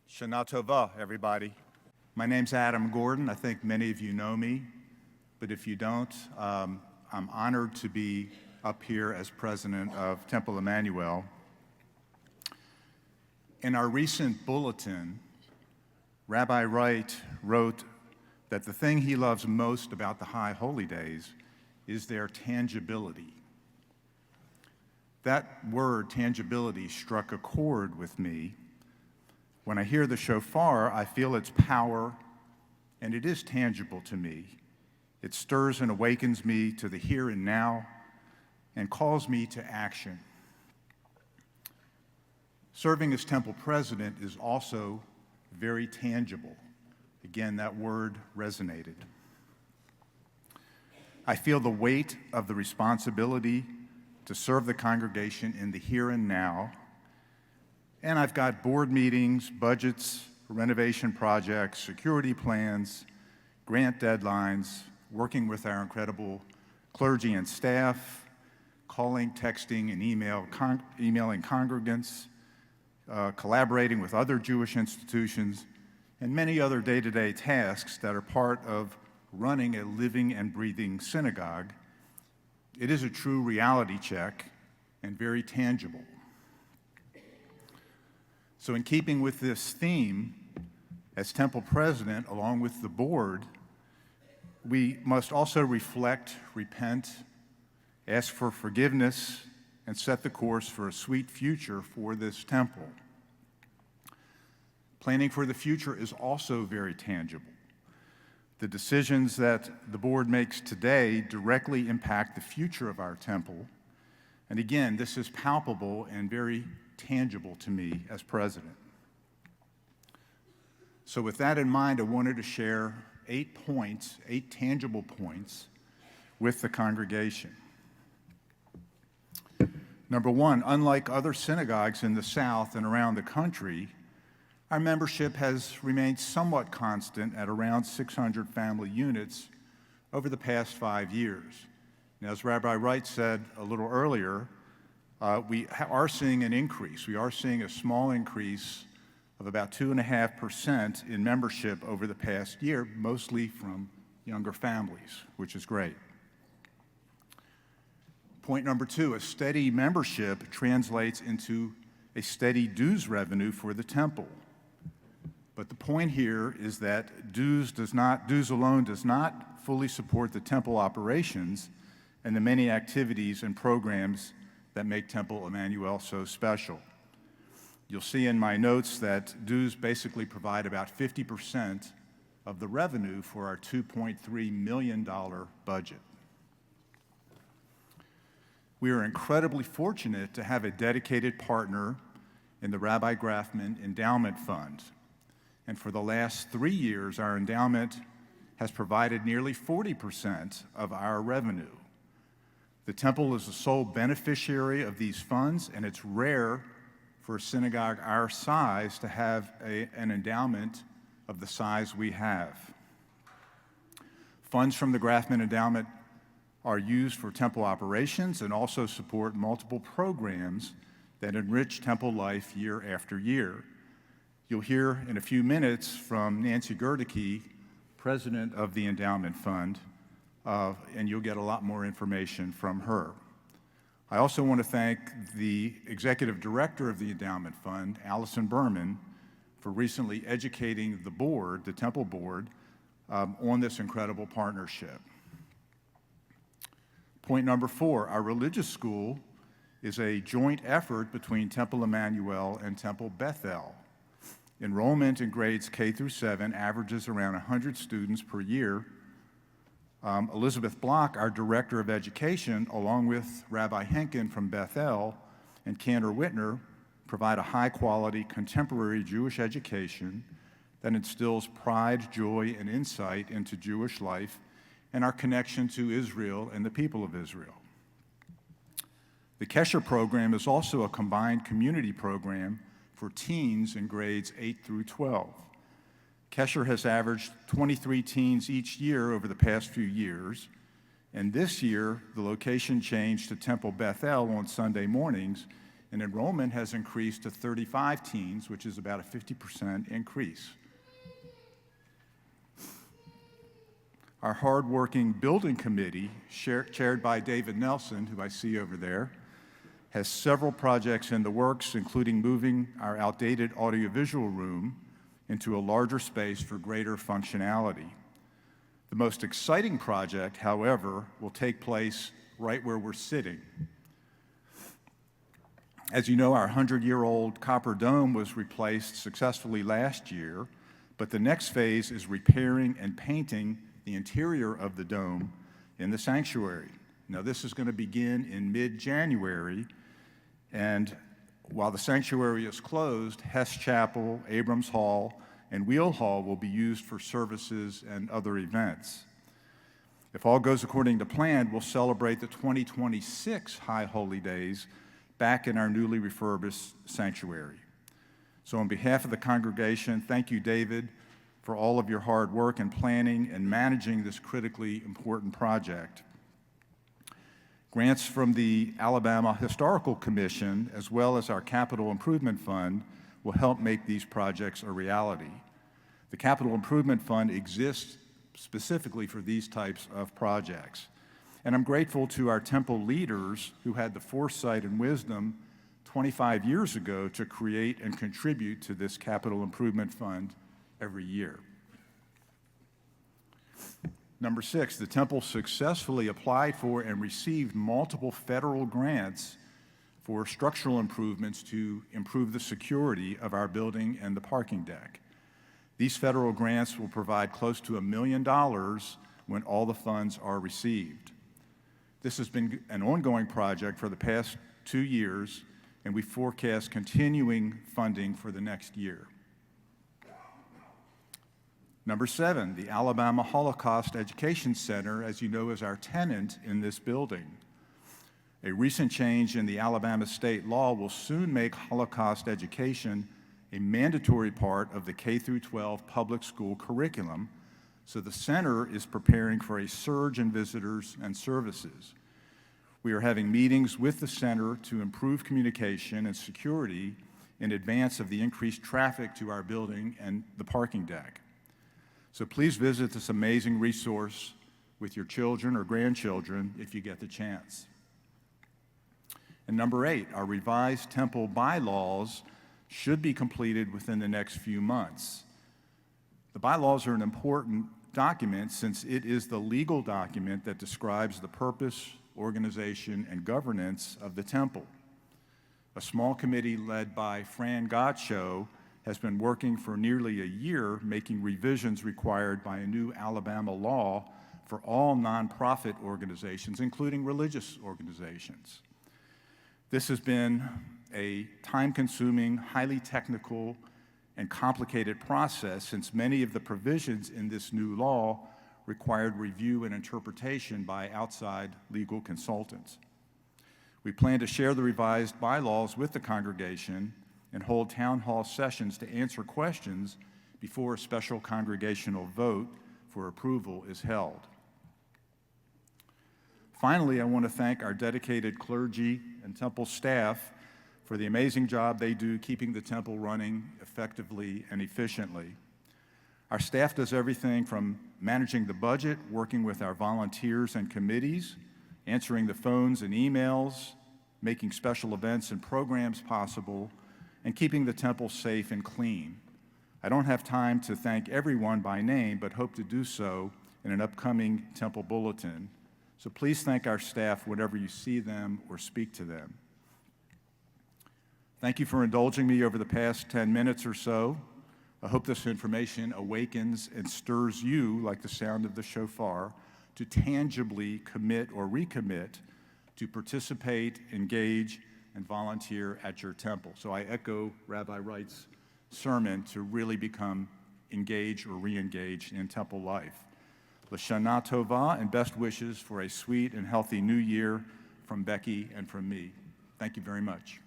Shana Tova, everybody. My name's Adam Gordon. I think many of you know me, but if you don't, I'm honored to be up here as president of Temple Emanu-El. In our recent bulletin, Rabbi Wright wrote that the thing he loves most about the High Holy Days is their tangibility. That word, tangibility, struck a chord with me. When I hear the shofar, I feel its power, and it is tangible to me. It stirs and awakens me to the here and now and calls me to action. Serving as temple president is also very tangible. Again, that word resonated. I feel the weight of the responsibility to serve the congregation in the here and now. And I've got board meetings, budgets, renovation projects, security plans, grant deadlines, working with our incredible clergy and staff, calling, texting, and emailing congregants, collaborating with other Jewish institutions, and many other day-to-day tasks that are part of running a living and breathing synagogue. It is a true reality check and very tangible. So in keeping with this theme, as temple president, along with the board, we must also reflect, repent, ask for forgiveness, and set the course for a sweet future for this temple. Planning for the future is also very tangible. The decisions that the board makes today directly impact the future of our temple. And again, this is palpable and very tangible to me as president. So with that in mind, I wanted to share 8 tangible points with the congregation. Number one, unlike other synagogues in the South and around the country, our membership has remained somewhat constant at around 600 family units over the past 5 years. Now, as Rabbi Wright said a little earlier, we are seeing an increase. We are seeing a small increase of about 2.5% in membership over the past year, mostly from younger families, which is great. Point number two, a steady membership translates into a steady dues revenue for the temple. But the point here is that dues alone does not fully support the temple operations and the many activities and programs that make Temple Emanu-El so special. You'll see in my notes that dues basically provide about 50% of the revenue for our $2.3 million budget. We are incredibly fortunate to have a dedicated partner in the Rabbi Grafman Endowment Fund. And for the last 3 years, our endowment has provided nearly 40% of our revenue. The temple is the sole beneficiary of these funds, and it's rare for a synagogue our size to have an endowment of the size we have. Funds from the Grafman Endowment are used for temple operations and also support multiple programs that enrich temple life year after year. You'll hear in a few minutes from Nancy Gerdicke, president of the Endowment Fund, and you'll get a lot more information from her. I also want to thank the executive director of the Endowment Fund, Allison Berman, for recently educating the board, the temple board, on this incredible partnership. Point number four, our religious school is a joint effort between Temple Emanu-El and Temple Beth-El. Enrollment in grades K through 7 averages around 100 students per year. Elizabeth Block, our Director of Education, along with Rabbi Henkin from Beth-El and Cantor Whitner, provide a high-quality, contemporary Jewish education that instills pride, joy, and insight into Jewish life and our connection to Israel and the people of Israel. The Kesher program is also a combined community program for teens in grades 8 through 12. Kesher has averaged 23 teens each year over the past few years, and this year the location changed to Temple Beth-El on Sunday mornings, and enrollment has increased to 35 teens, which is about a 50% increase. Our hardworking building committee, chaired by David Nelson, who I see over there, has several projects in the works, including moving our outdated audiovisual room into a larger space for greater functionality. The most exciting project, however, will take place right where we're sitting. As you know, our 100-year-old copper dome was replaced successfully last year, but the next phase is repairing and painting the interior of the dome in the sanctuary. Now, this is going to begin in mid-January, and while the sanctuary is closed, Hess Chapel, Abrams Hall, and Wheel Hall will be used for services and other events. If all goes according to plan, we'll celebrate the 2026 High Holy Days back in our newly refurbished sanctuary. So on behalf of the congregation, thank you, David, for all of your hard work in planning and managing this critically important project. Grants from the Alabama Historical Commission, as well as our Capital Improvement Fund, will help make these projects a reality. The Capital Improvement Fund exists specifically for these types of projects. And I'm grateful to our temple leaders who had the foresight and wisdom 25 years ago to create and contribute to this Capital Improvement Fund every year. Number 6, the temple successfully applied for and received multiple federal grants for structural improvements to improve the security of our building and the parking deck. These federal grants will provide close to $1 million when all the funds are received. This has been an ongoing project for the past 2 years, and we forecast continuing funding for the next year. Number 7, the Alabama Holocaust Education Center, as you know, is our tenant in this building. A recent change in the Alabama state law will soon make Holocaust education a mandatory part of the K-12 public school curriculum, so the center is preparing for a surge in visitors and services. We are having meetings with the center to improve communication and security in advance of the increased traffic to our building and the parking deck. So please visit this amazing resource with your children or grandchildren if you get the chance. And number 8, our revised temple bylaws should be completed within the next few months. The bylaws are an important document since it is the legal document that describes the purpose, organization, and governance of the temple. A small committee led by Fran Gottscho has been working for nearly a year making revisions required by a new Alabama law for all nonprofit organizations, including religious organizations. This has been a time-consuming, highly technical, and complicated process since many of the provisions in this new law required review and interpretation by outside legal consultants. We plan to share the revised bylaws with the congregation and hold town hall sessions to answer questions before a special congregational vote for approval is held. Finally, I want to thank our dedicated clergy and temple staff for the amazing job they do keeping the temple running effectively and efficiently. Our staff does everything from managing the budget, working with our volunteers and committees, answering the phones and emails, making special events and programs possible, and keeping the temple safe and clean. I don't have time to thank everyone by name, but hope to do so in an upcoming temple bulletin. So please thank our staff whenever you see them or speak to them. Thank you for indulging me over the past 10 minutes or so. I hope this information awakens and stirs you, like the sound of the shofar, to tangibly commit or recommit to participate, engage, and volunteer at your temple. So I echo Rabbi Wright's sermon to really become engaged or re-engaged in temple life. L'Shana Tova, and best wishes for a sweet and healthy new year from Becky and from me. Thank you very much.